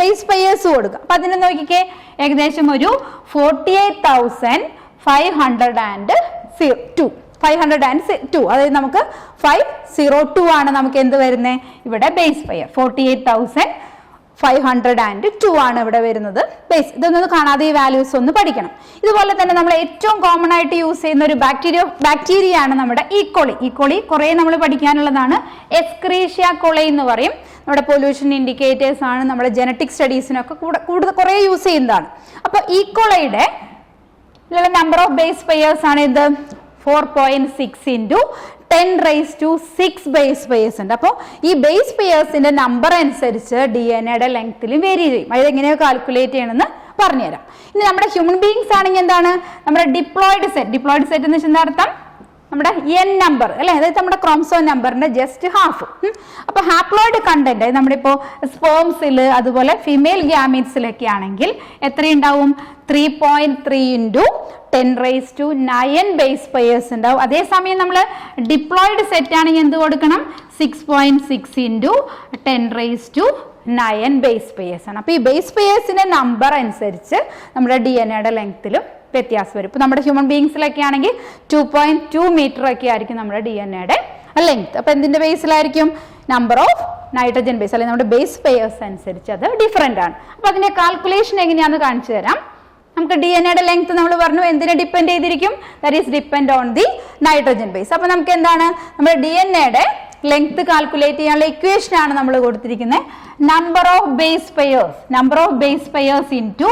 ബേസ് പെയേഴ്സ് കൊടുക്കാം. അപ്പൊ അതിനെ നോക്കിക്കേ, ഏകദേശം ഒരു 48,502, അതായത് നമുക്ക് 502 ആണ് നമുക്ക് എന്ത് വരുന്നത്? ഇവിടെ ബേസ് പെയർ 48,502 ആണ് ഇവിടെ വരുന്നത് ബേസ്. ഇതൊന്നും കാണാതെ ഈ വാല്യൂസ് ഒന്ന് പഠിക്കണം. ഇതുപോലെ തന്നെ നമ്മൾ ഏറ്റവും കോമൺ ആയിട്ട് യൂസ് ചെയ്യുന്ന ഒരു ബാക്ടീരിയ ആണ് നമ്മുടെ ഈക്കോളി. ഈക്കോളി കുറെ നമ്മൾ പഠിക്കാനുള്ളതാണ്. എസ്ക്രീഷ്യ കോളി എന്ന് പറയും. നമ്മുടെ പൊല്യൂഷൻ ഇൻഡിക്കേറ്റേഴ്സ് ആണ്, നമ്മുടെ ജനറ്റിക് സ്റ്റഡീസിനൊക്കെ കൂടുതൽ കുറെ യൂസ് ചെയ്യുന്നതാണ്. അപ്പൊ ഈക്കോളയുടെ നമ്പർ ഓഫ് ബേസ് പെയേഴ്സ് ആണ് ഇത് 4.6 into 10⁻6 ബേസ് പെയേഴ്സ് ഉണ്ട്. അപ്പോൾ ഈ ബേസ് പെയേഴ്സിന്റെ നമ്പർ അനുസരിച്ച് DNA ലെങ്ത്തിൽ വേരി ചെയ്യും. അതെങ്ങനെയോ കാൽക്കുലേറ്റ് ചെയ്യണമെന്ന് പറഞ്ഞുതരാം. ഇനി നമ്മുടെ ഹ്യൂമൻ ബീങ്സ് ആണെങ്കിൽ എന്താണ്? നമ്മുടെ ഡിപ്ലോയിഡ് സെറ്റ് എന്ന് വെച്ചാൽ എന്താ അർത്ഥം? നമ്മുടെ N നമ്പർ അല്ലെ, അതായത് നമ്മുടെ ക്രോമസോം നമ്പറിന്റെ ജസ്റ്റ് ഹാഫ്. അപ്പൊ ഹാപ്ലോയിഡ് കണ്ടന്റ് നമ്മുടെ ഇപ്പോ സ്പേംസിൽ അതുപോലെ ഫീമെയിൽ ഗ്യാമീറ്റ്സിലൊക്കെ ആണെങ്കിൽ എത്രയുണ്ടാവും? 3.3 into 10⁻9 ബേസ് പെയേഴ്സ് ഉണ്ടാവും. അതേസമയം നമ്മൾ ഡിപ്ലോയിഡ് സെറ്റ് ആണെങ്കിൽ എന്ത് കൊടുക്കണം? 6.6 into 10⁻9 ബേസ് പെയേഴ്സ് ആണ്. അപ്പൊ ഈ ബേസ് പെയേഴ്സിന്റെ നമ്പർ അനുസരിച്ച് നമ്മുടെ DNA ലെങ്ത്തിലും വ്യത്യാസം വരും. ഇപ്പൊ നമ്മുടെ ഹ്യൂമൻ ബീങ്സിലൊക്കെ ആണെങ്കിൽ 2.2 മീറ്റർ ഒക്കെ ആയിരിക്കും നമ്മുടെ DNA ലെങ്ത്. അപ്പൊ എന്തിന്റെ ബേസിലായിരിക്കും? നമ്പർ ഓഫ് നൈട്രജൻ ബേസ് അല്ലെങ്കിൽ നമ്മുടെ ബേസ് പെയേഴ്സ് അനുസരിച്ച് അത് ഡിഫറെന്റ് ആണ്. അപ്പൊ അതിന്റെ കാൽക്കുലേഷൻ എങ്ങനെയാണെന്ന് കാണിച്ചു തരാം. നമുക്ക് DNA ലെങ്ത് നമ്മൾ പറഞ്ഞു എന്തിനെ ഡിപ്പെൻഡ് ചെയ്തിരിക്കും? That is depend on the nitrogen base. അപ്പൊ നമുക്ക് എന്താണ്? നമ്മുടെ DNA ലെങ്ത് കാൽക്കുലേറ്റ് ചെയ്യാനുള്ള ഇക്വേഷൻ ആണ് നമ്മൾ കൊടുത്തിരിക്കുന്നത്. Number of base pairs into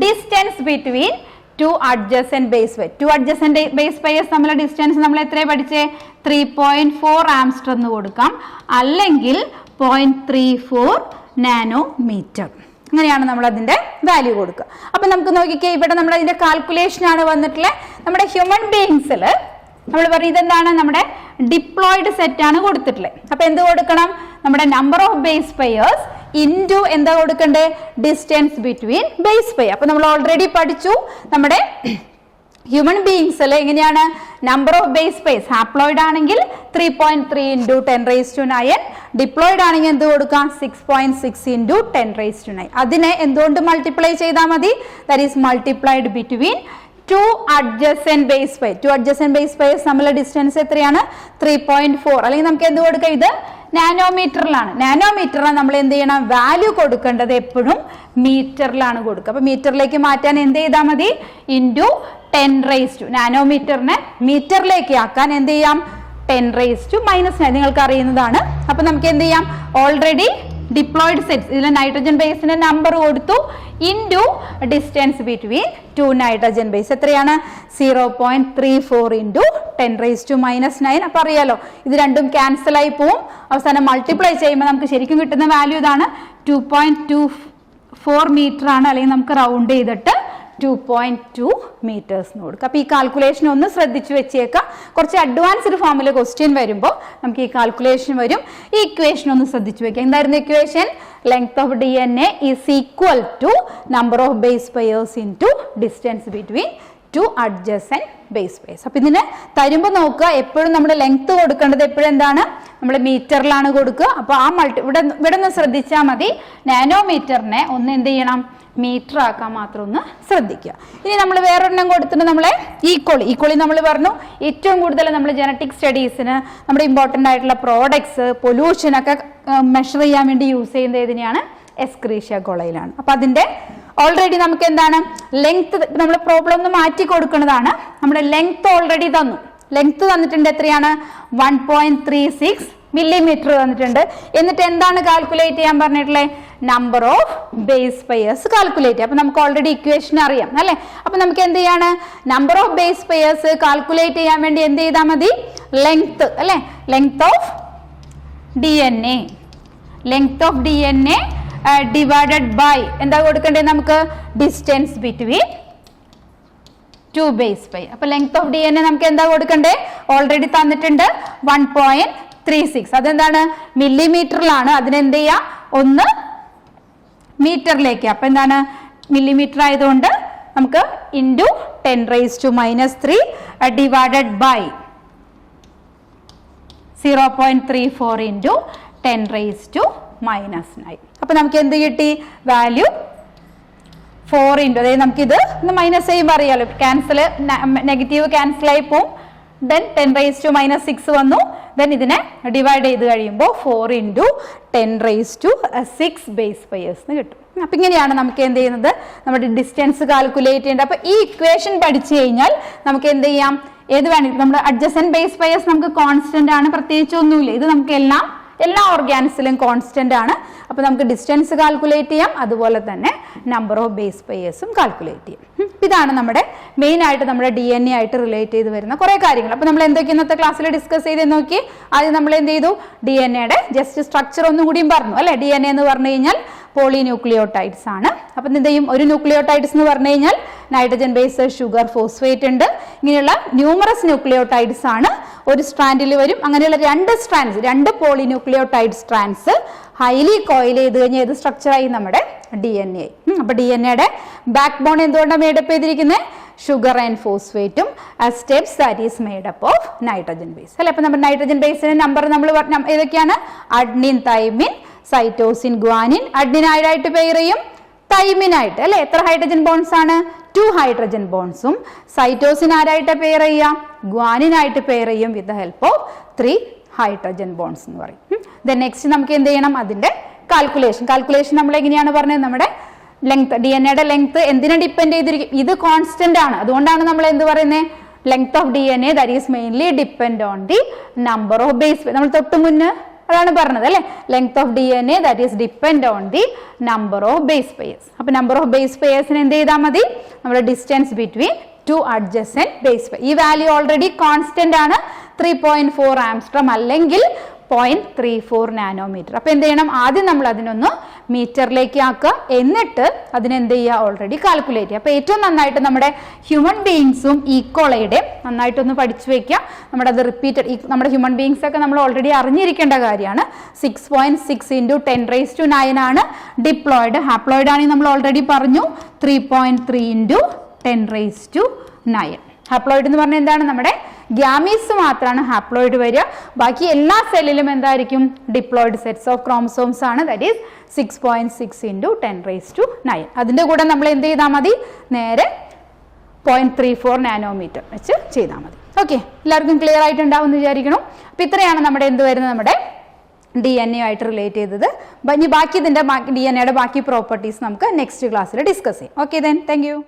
distance between two adjacent base pair. Two adjacent base pairs തമ്മിലുള്ള ഡിസ്റ്റൻസ് നമ്മൾ എത്ര പഠിച്ചേ? 3.4 ആംസ്റ്റർ എന്ന് കൊടുക്കാം, അല്ലെങ്കിൽ 0.34 നാനോമീറ്റർ. അങ്ങനെയാണ് നമ്മൾ അതിന്റെ വാല്യൂ കൊടുക്കുക. അപ്പൊ നമുക്ക് നോക്കിക്കേ, ഇവിടെ നമ്മൾ അതിന്റെ കാൽക്കുലേഷൻ ആണ് വന്നിട്ടുള്ളത്. നമ്മുടെ ഹ്യൂമൻ ബീങ്സിൽ നമ്മൾ പറയും ഇതെന്താണ്? നമ്മുടെ ഡിപ്ലോയിഡ് സെറ്റ് ആണ് കൊടുത്തിട്ടുള്ളത്. അപ്പൊ എന്ത് കൊടുക്കണം? നമ്മുടെ number of base pairs into എന്താ കൊടുക്കണ്ടേ? Distance between base pair. അപ്പൊ നമ്മൾ ഓൾറെഡി പഠിച്ചു നമ്മുടെ ഹ്യൂമൻ ബീങ്സിൽ എങ്ങനെയാണ്? Number of base pairs haploid ആണെങ്കിൽ 3.3 into 10⁻9, ഡിപ്ലോയിഡ് ആണെങ്കിൽ എന്ത് കൊടുക്കാം? 6.6 into 10⁻9. അതിനെ എന്തുകൊണ്ട് മൾട്ടിപ്ലൈ ചെയ്താൽ മതി? That is multiplied between two adjacent base pair. Two adjacent base pairs തമ്മിലുള്ള ഡിസ്റ്റൻസ് എത്രയാണ്? 3.4. അല്ലെങ്കിൽ നമുക്ക് എന്ത് കൊടുക്കാം? ഇത് നാനോമീറ്ററിലാണ്. നാനോമീറ്ററിലാണ് നമ്മൾ എന്ത് ചെയ്യണം? വാല്യൂ കൊടുക്കേണ്ടത് എപ്പോഴും മീറ്ററിലാണ് കൊടുക്കുക. അപ്പൊ മീറ്ററിലേക്ക് മാറ്റാൻ എന്ത് ചെയ്താൽ മതി? ഇൻറ്റു 10⁻. നാനോമീറ്ററിനെ മീറ്ററിലേക്ക് ആക്കാൻ എന്ത് ചെയ്യാം? 10⁻⁻9 നിങ്ങൾക്ക് അറിയുന്നതാണ്. അപ്പൊ നമുക്ക് എന്ത് ചെയ്യാം? ഓൾറെഡി ഡിപ്ലോയിഡ് സെറ്റ്സ് ഇതിൽ നൈട്രജൻ ബേസിന്റെ നമ്പർ കൊടുത്തു into distance between to nitrogen base എത്രയാണ്? 0.34 into 10⁻⁻9. അപ്പൊ അറിയാലോ, ഇത് രണ്ടും ക്യാൻസൽ ആയി പോവും. അവസാനം മൾട്ടിപ്ലൈ ചെയ്യുമ്പോൾ നമുക്ക് ശരിക്കും കിട്ടുന്ന വാല്യൂ ഇതാണ്. 2.24 മീറ്റർ ആണ്, അല്ലെങ്കിൽ നമുക്ക് റൗണ്ട് ചെയ്തിട്ട് 2.2 meters എന്ന് കൊടുക്കുക. അപ്പോൾ ഈ കാൽക്കുലേഷൻ ഒന്ന് ശ്രദ്ധിച്ചു വെച്ചേക്കാം. കുറച്ച് അഡ്വാൻസ്ഡ് ഫോമിൽ ക്വസ്റ്റ്യൻ വരുമ്പോൾ നമുക്ക് ഈ കാൽക്കുലേഷൻ വരും. ഈ ഇക്വേഷൻ ഒന്ന് ശ്രദ്ധിച്ചു വെക്കാം. എന്തായിരുന്നു equation? Length of DNA is equal to number of base pairs into distance between two adjacent base pairs. അപ്പൊ ഇതിന് തരുമ്പോൾ നോക്കുക, എപ്പോഴും നമ്മൾ ലെങ്ത് കൊടുക്കേണ്ടത് എപ്പോഴും എന്താണ്, നമ്മൾ മീറ്ററിലാണ് കൊടുക്കുക. അപ്പൊ ആ ഇവിടെ ഒന്ന് ശ്രദ്ധിച്ചാൽ മതി, നാനോമീറ്ററിനെ ഒന്ന് എന്ത് ചെയ്യണം, മീറ്റർ ആക്കാൻ മാത്രം ഒന്ന് ശ്രദ്ധിക്കുക. ഇനി നമ്മൾ വേറൊരെണ്ണം കൊടുത്തിട്ട് നമ്മളെ ഈക്വളി നമ്മൾ പറഞ്ഞു ഏറ്റവും കൂടുതൽ നമ്മൾ ജനറ്റിക് സ്റ്റഡീസിന് നമ്മുടെ ഇമ്പോർട്ടൻ്റ് ആയിട്ടുള്ള പ്രോഡക്ട്സ് പൊല്യൂഷനൊക്കെ മെഷർ ചെയ്യാൻ വേണ്ടി യൂസ് ചെയ്യുന്നത് ഏതിനെയാണ്, എസ്ക്രീഷ്യ കൊളയിലാണ്. അപ്പൊ അതിന്റെ ഓൾറെഡി നമുക്ക് എന്താണ് ലെങ്ത്, നമ്മൾ പ്രോബ്ലം ഒന്ന് മാറ്റി കൊടുക്കുന്നതാണ്. നമ്മുടെ ലെങ്ത് ഓൾറെഡി തന്നു, ലെങ്ത് തന്നിട്ടുണ്ട് എത്രയാണ് 1.36 millimeter തന്നിട്ടുണ്ട്. എന്നിട്ട് എന്താണ് കാൽക്കുലേറ്റ് ചെയ്യാൻ പറഞ്ഞിട്ടുള്ളത്, number of base pairs calculate ചെയ്യാം. അപ്പൊ നമുക്ക് ഓൾറെഡി ഇക്വേഷൻ അറിയാം അല്ലെ. അപ്പൊ നമുക്ക് എന്ത് ചെയ്യാണ്, number of base pairs calculate ചെയ്യാൻ വേണ്ടി എന്ത് ചെയ്താൽ മതി, ലെങ്ത് അല്ലെ, length of DNA divided by എന്താ കൊടുക്കേണ്ടത് നമുക്ക്, distance between two base pair. അപ്പൊ ലെങ്ത് ഓഫ് DNA നമുക്ക് എന്താ കൊടുക്കണ്ടേ, ഓൾറെഡി തന്നിട്ടുണ്ട് 1.36. അതെന്താണ് മില്ലിമീറ്ററിലാണ്, അതിനെന്ത് ചെയ്യാം ഒന്ന് മീറ്ററിലേക്ക്. അപ്പൊ എന്താണ് മില്ലിമീറ്റർ ആയതുകൊണ്ട് നമുക്ക് ഇൻറ്റു 10⁻³ ഡിവൈഡഡ് ബൈ 0.34 ഇൻറ്റു 10⁻⁻⁹. അപ്പൊ നമുക്ക് എന്ത് കിട്ടി, വാല്യൂ 4 ഇൻറ്റു, അതായത് നമുക്കിത് മൈനസ് ചെയ്യുമ്പോൾ അറിയാലോ, ക്യാൻസൽ നെഗറ്റീവ് ക്യാൻസൽ ആയി പോവും. ദെൻ 10⁻⁻6 വന്നു. ദെൻ ഇതിനെ ഡിവൈഡ് ചെയ്ത് കഴിയുമ്പോൾ 4 ഇൻറ്റു 10⁻6 ബേസ് പെയേഴ്സ് എന്ന് കിട്ടും. അപ്പൊ ഇങ്ങനെയാണ് നമുക്ക് എന്ത് ചെയ്യുന്നത്, നമ്മുടെ ഡിസ്റ്റൻസ് കാൽക്കുലേറ്റ് ചെയ്യേണ്ടത്. അപ്പൊ ഈ ഇക്വേഷൻ പഠിച്ചു കഴിഞ്ഞാൽ നമുക്ക് എന്ത് ചെയ്യാം, ഏത് വേണമെങ്കിലും നമ്മുടെ അഡ്ജസന്റ് ബേസ് പെയേഴ്സ് നമുക്ക് കോൺസ്റ്റന്റ് ആണ്, പ്രത്യേകിച്ച് ഒന്നുമില്ല. ഇത് നമുക്ക് എല്ലാ ഓർഗാനിസിലും കോൺസ്റ്റന്റ് ആണ്. അപ്പൊ നമുക്ക് ഡിസ്റ്റൻസ് കാൽക്കുലേറ്റ് ചെയ്യാം, അതുപോലെ തന്നെ നമ്പർ ഓഫ് ബേസ് പെയേഴ്സും കാൽക്കുലേറ്റ് ചെയ്യും. ഇതാണ് നമ്മുടെ മെയിൻ ആയിട്ട് നമ്മുടെ DNA ആയിട്ട് റിലേറ്റ് ചെയ്ത് വരുന്ന കുറെ കാര്യങ്ങൾ. അപ്പൊ നമ്മൾ എന്തൊക്കെ ഇന്നത്തെ ക്ലാസ്സിൽ ഡിസ്കസ് ചെയ്ത് നോക്കി. ആദ്യം നമ്മൾ എന്ത് ചെയ്തു, DNAയുടെ ജസ്റ്റ് സ്ട്രക്ചർ ഒന്നുകൂടിയും പറഞ്ഞു അല്ലെ. DNA എന്ന് പറഞ്ഞു കഴിഞ്ഞാൽ പോളിന്യൂക്ലിയോടൈഡ്സ് ആണ്. അപ്പൊ എന്ത് ചെയ്യും, ഒരു ന്യൂക്ലിയോടൈഡ്സ് എന്ന് പറഞ്ഞു കഴിഞ്ഞാൽ നൈട്രജൻ ബേസ്, ഷുഗർ, ഫോസ്ഫേറ്റ് ഉണ്ട്. ഇങ്ങനെയുള്ള ന്യൂമറസ് ന്യൂക്ലിയോടൈഡ്സ് ആണ്, ഒരു സ്ട്രാൻഡിൽ വരും. അങ്ങനെയുള്ള രണ്ട് പോളിന്യൂക്ലിയോടൈഡ് സ്ട്രാൻഡ്സ് ഹൈലി കോയിൽ ചെയ്ത് കഴിഞ്ഞാൽ ഏത് സ്ട്രക്ചറായി, നമ്മുടെ DNA. അപ്പൊ DNAയുടെ ബാക്ക് ബോൺ എന്തുകൊണ്ടാണ് മേഡപ്പ് ചെയ്തിരിക്കുന്നത്, ഷുഗർ ആൻഡ് ഫോസ്ഫേറ്റും steps that is made up of nitrogen base അല്ലെ. അപ്പൊ നമ്മുടെ നൈട്രജൻ ബേസിന്റെ നമ്പർ നമ്മൾ ഏതൊക്കെയാണ്, അഡ്നിൻ, തൈമിൻ, സൈറ്റോസിൻ, ഗ്വാനിൻ. അഡ്നിനായിട്ട് പെയർ ചെയ്യും, തൈമിനായിട്ട് അല്ലെ. എത്ര ഹൈഡ്രജൻ ബോൺസ് ആണ്, 2 ഹൈഡ്രജൻ ബോൺസും. സൈറ്റോസിൻ ആരായിട്ട് പെയർ ചെയ്യാം, ഗ്വാനിനായിട്ട് പെയർ ചെയ്യും with the help of 3 hydrogen bonds എന്ന് പറയും. ദെൻ നെക്സ്റ്റ് നമുക്ക് എന്ത് ചെയ്യണം, അതിന്റെ കാൽക്കുലേഷൻ നമ്മൾ എങ്ങനെയാണ് പറഞ്ഞത്, നമ്മുടെ ലെങ്ത്, DNAയുടെ ലെങ്ത് എന്തിനെ ഡിപ്പെൻഡ് ചെയ്തിരിക്കും, ഇത് കോൺസ്റ്റന്റ് ആണ്. അതുകൊണ്ടാണ് നമ്മൾ എന്ത് പറയുന്നത്, length of DNA that is mainly depend on the number of base. നമ്മൾ തൊട്ട് മുന്നേ അതാണ് പറഞ്ഞത് അല്ലെ, length of DNA that is depend on the number of base pairs. അപ്പൊ നമ്പർ ഓഫ് ബേസ് പെയേഴ്സിന് എന്ത് ചെയ്താൽ മതി, നമ്മുടെ distance between two adjacent base pair. ഈ വാല്യൂ ഓൾറെഡി കോൺസ്റ്റന്റ് ആണ്, 3.4 ആംസ്ട്രം അല്ലെങ്കിൽ 0.34 നാനോമീറ്റർ. അപ്പൊ എന്ത് ചെയ്യണം, ആദ്യം നമ്മൾ അതിനൊന്ന് മീറ്ററിലേക്ക് ആക്കുക, എന്നിട്ട് അതിനെന്ത് ചെയ്യുക, ഓൾറെഡി കാൽക്കുലേറ്റ് ചെയ്യുക. അപ്പൊ ഏറ്റവും നന്നായിട്ട് നമ്മുടെ ഹ്യൂമൻ ബീയിങ്സും ഈക്കോളയുടെ നന്നായിട്ടൊന്ന് പഠിച്ചു വെക്കുക. നമ്മുടെ അത് റിപ്പീറ്റഡ്, നമ്മുടെ ഹ്യൂമൻ ബീയിങ്സ് ഒക്കെ നമ്മൾ ഓൾറെഡി അറിഞ്ഞിരിക്കേണ്ട കാര്യമാണ്. 6.6 ഇൻറ്റു 10⁻⁹ ആണ് ഡിപ്ലോയിഡ്. ഹാപ്ലോയിഡ് ആണെങ്കിൽ നമ്മൾ ഓൾറെഡി പറഞ്ഞു 3.3 ഇൻറ്റു 10⁹. ഹാപ്ലോയിഡ് എന്ന് പറഞ്ഞാൽ എന്താണ്, നമ്മുടെ ഗ്യാമീസ് മാത്രമാണ് ഹാപ്ലോയിഡ് വരിക. ബാക്കി എല്ലാ സെല്ലിലും എന്തായിരിക്കും, ഡിപ്ലോയിഡ് സെറ്റ്സ് ഓഫ് ക്രോമസോംസ് ആണ്. That is 6.6 into 10⁻⁹. അതിന്റെ കൂടെ നമ്മൾ എന്ത് ചെയ്താൽ മതി, നേരെ 0.34 നാനോമീറ്റർ വെച്ച് ചെയ്താൽ മതി. ഓക്കെ, എല്ലാവർക്കും ക്ലിയർ ആയിട്ടുണ്ടാവും എന്ന് വിചാരിക്കണം. അപ്പൊ ഇത്രയാണ് നമ്മുടെ എന്ത് വരുന്നത്, നമ്മുടെ DNA ആയിട്ട് റിലേറ്റ് ചെയ്തത്. ഇനി ബാക്കി ഇതിന്റെ DNAയുടെ ബാക്കി പ്രോപ്പർട്ടീസ് നമുക്ക് നെക്സ്റ്റ് ക്ലാസ്സിൽ ഡിസ്കസ് ചെയ്യാം. Okay, then thank you.